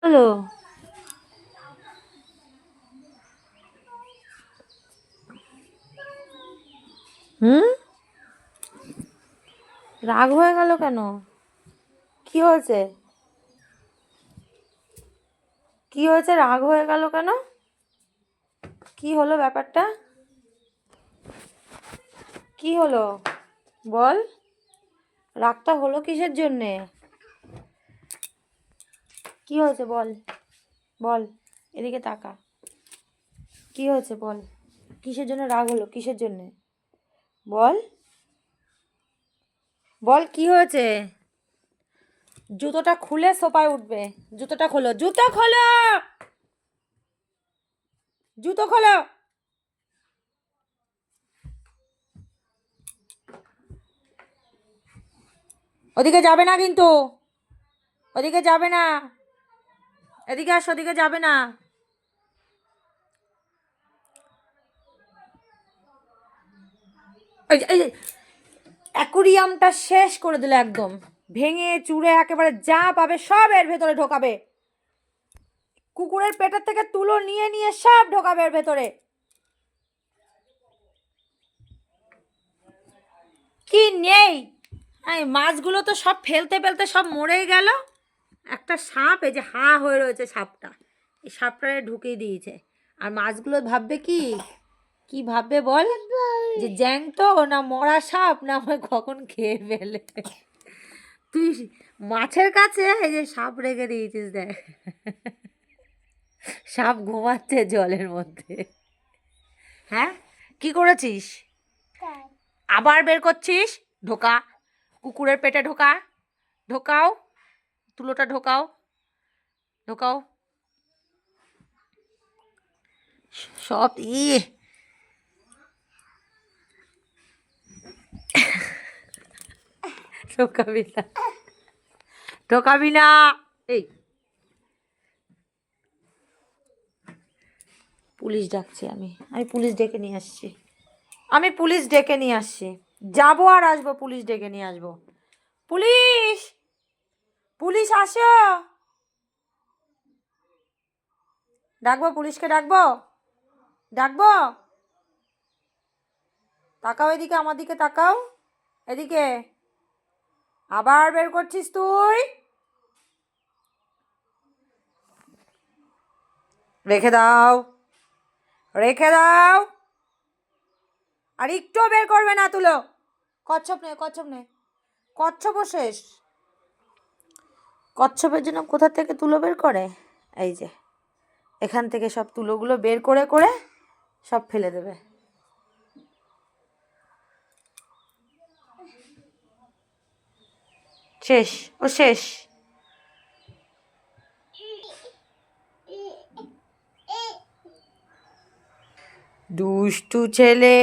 হলো? হুম, রাগ হয়ে গেল কেন? কি হয়েছে? কি হয়েছে, রাগ হয়ে গেল কেন? কি হলো ব্যাপারটা? কি হলো বল? রাগটা হলো কিসের জন্যে? কি হয়েছে বল? বল, এদিকে তাকা। কি হয়েছে বল? কিসের জন্য রাগ হলো, কিসের জন্যে? বল, বল কি হয়েছে? জুতোটা খুলে সোফায় উঠবে। জুতোটা খোলো, জুতো খোলো, জুতো খোলো। ওদিকে যাবে না কিন্তু, ওদিকে যাবে না। এদিকে আস, ওদিকে যাবে না। এই অ্যাকুরিয়ামটা শেষ করে দিল একদম। ভেঙে চুরে একেবারে যা পাবে সব এর ভেতরে ঢোকাবে। কুকুরের পেটের থেকে তুলো নিয়ে নিয়ে সব ঢোকাবে এর ভেতরে। কি নেই? এই মাছগুলো তো সব ফেলতে ফেলতে সব মরেই গেল। একটা সাপ, এই যে হা হয়ে রয়েছে সাপটা, এই সাপটারে ঢুকিয়ে দিয়েছে। আর মাছগুলো ভাববে কি, কি ভাববে বল? যে জ্যান্ত না মরা সাপ, না আমায় কখন খেয়ে ফেলে। তুই মাছের কাছে এই যে সাপ রেখে দিয়েছিস, দেখ সাপ ঘুমাচ্ছে জলের মধ্যে। হ্যাঁ, কি করেছিস? আবার বের করছিস? ঢোকা, কুকুরের পেটে ঢোকা, ঢোকাও, তুলোটা ঢোকাও, ঢোকাও সব। ঢোকাবি না, ঢোকাবি না। এই পুলিশ ডাকছি, আমি আমি পুলিশ ডেকে নিয়ে আসছি। আমি পুলিশ ডেকে নিয়ে আসছি। যাবো আর আসবো, পুলিশ ডেকে নিয়ে আসবো। পুলিশ, পুলিশ আসো। ডাকবো, পুলিশকে ডাকবো, ডাকবো। তাকাও এদিকে, আমার দিকে তাকাও, এদিকে। আবার বের করছিস তুই? রেখে দাও, রেখে দাও। আর একটুও বের করবে না তুলো। কচ্ছপ নে, কচ্ছপ নে, কচ্ছপও শেষ। কচ্ছপের জন্য কোথা থেকে তুলো বের করে? এই যে এখান থেকে সব তুলোগুলো বের করে করে সব ফেলে দেবে। শেষ, ও শেষ। দুষ্টু ছেলে।